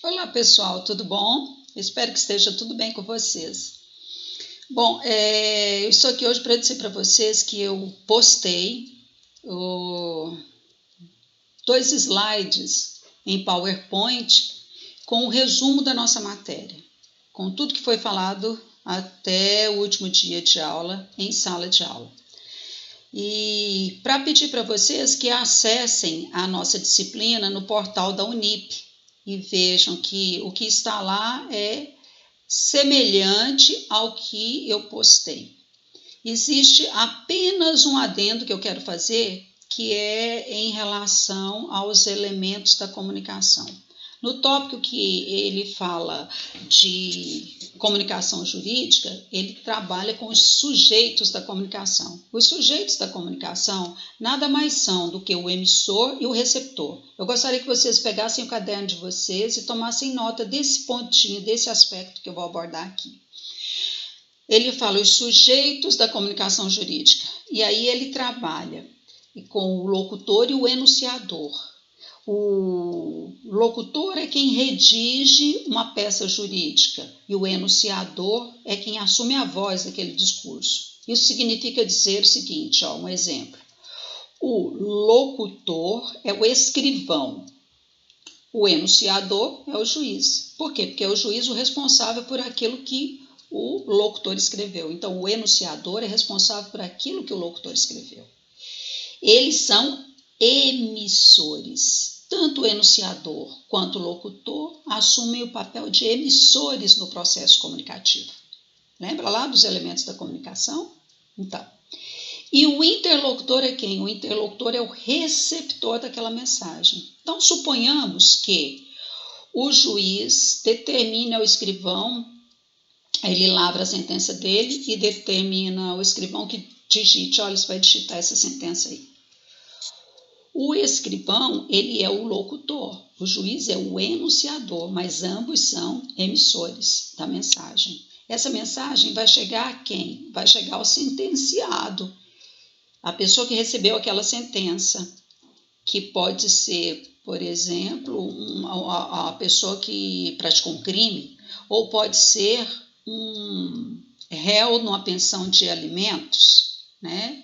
Olá pessoal, tudo bom? Espero que esteja tudo bem com vocês. Bom, eu estou aqui hoje para dizer para vocês que eu postei dois slides em PowerPoint com o resumo da nossa matéria, com tudo que foi falado até o último dia de aula em sala de aula. E para pedir para vocês que acessem a nossa disciplina no portal da Unip e vejam que o que está lá é semelhante ao que eu postei. Existe apenas um adendo que eu quero fazer, que é em relação aos elementos da comunicação. No tópico que ele fala de comunicação jurídica, ele trabalha com os sujeitos da comunicação. Os sujeitos da comunicação nada mais são do que o emissor e o receptor. Eu gostaria que vocês pegassem o caderno de vocês e tomassem nota desse pontinho, desse aspecto que eu vou abordar aqui. Ele fala os sujeitos da comunicação jurídica, e aí ele trabalha com o locutor e o enunciador. O locutor é quem redige uma peça jurídica e o enunciador é quem assume a voz daquele discurso. Isso significa dizer o seguinte, um exemplo. O locutor é o escrivão, o enunciador é o juiz. Por quê? Porque é o juiz o responsável por aquilo que o locutor escreveu. Então, o enunciador é responsável por aquilo que o locutor escreveu. Eles são emissores. Tanto o enunciador quanto o locutor assumem o papel de emissores no processo comunicativo. Lembra lá dos elementos da comunicação? Então, e o interlocutor é quem? O interlocutor é o receptor daquela mensagem. Então, suponhamos que o juiz determine ao escrivão, ele lavra a sentença dele e determina ao escrivão que digite, olha, você vai digitar essa sentença aí. O escrivão, ele é o locutor, o juiz é o enunciador, mas ambos são emissores da mensagem. Essa mensagem vai chegar a quem? Vai chegar ao sentenciado, a pessoa que recebeu aquela sentença, que pode ser, por exemplo, a pessoa que praticou um crime, ou pode ser um réu numa pensão de alimentos, né?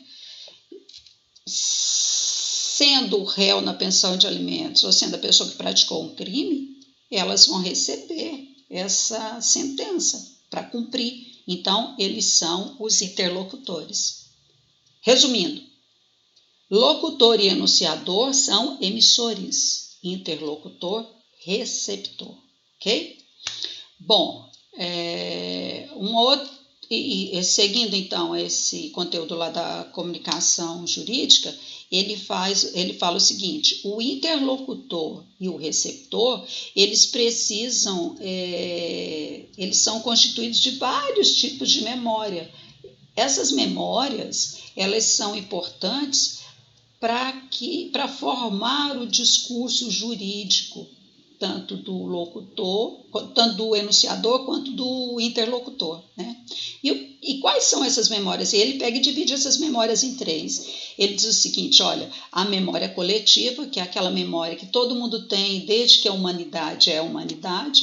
Sendo o réu na pensão de alimentos ou sendo a pessoa que praticou um crime, elas vão receber essa sentença para cumprir. Então, eles são os interlocutores. Resumindo, locutor e enunciador são emissores, interlocutor, receptor, ok? Bom, seguindo então esse conteúdo lá da comunicação jurídica, ele fala o seguinte: o interlocutor e o receptor, eles são constituídos de vários tipos de memória. Essas memórias, elas são importantes para formar o discurso jurídico, tanto do locutor, tanto do enunciador quanto do interlocutor, né? E quais são essas memórias? Ele pega e divide essas memórias em três. Ele diz o seguinte, olha, a memória coletiva, que é aquela memória que todo mundo tem desde que a humanidade é a humanidade.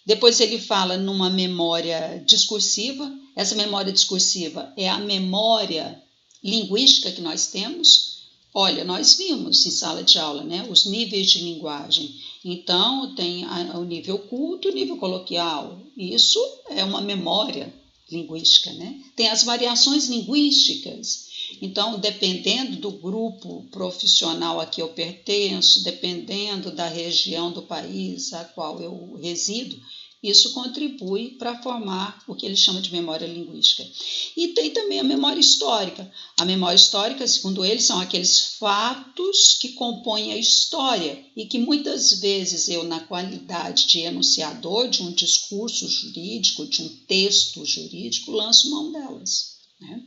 Depois ele fala numa memória discursiva. Essa memória discursiva é a memória linguística que nós temos. Olha, nós vimos em sala de aula, né, os níveis de linguagem. Então, tem o nível culto e o nível coloquial. Isso é uma memória linguística, né? Tem as variações linguísticas. Então, dependendo do grupo profissional a que eu pertenço, dependendo da região do país a qual eu resido, isso contribui para formar o que ele chama de memória linguística. E tem também a memória histórica. A memória histórica, segundo ele, são aqueles fatos que compõem a história e que muitas vezes eu, na qualidade de enunciador de um discurso jurídico, de um texto jurídico, lanço mão delas, né?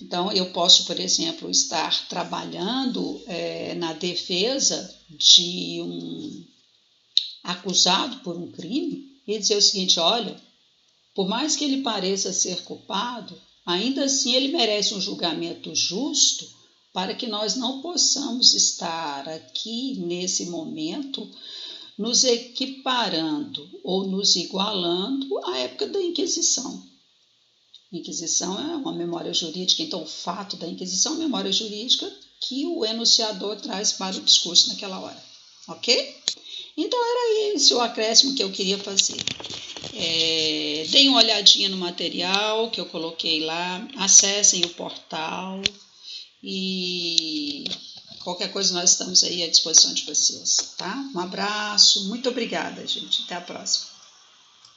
Então, eu posso, por exemplo, estar trabalhando na defesa de um acusado por um crime e dizer o seguinte, olha, por mais que ele pareça ser culpado, ainda assim ele merece um julgamento justo para que nós não possamos estar aqui nesse momento nos equiparando ou nos igualando à época da Inquisição. Inquisição é uma memória jurídica, então o fato da Inquisição é uma memória jurídica que o enunciador traz para o discurso naquela hora, ok? Então era esse o acréscimo que eu queria fazer. Deem uma olhadinha no material que eu coloquei lá, acessem o portal e qualquer coisa nós estamos aí à disposição de vocês, tá? Um abraço, muito obrigada, gente, até a próxima.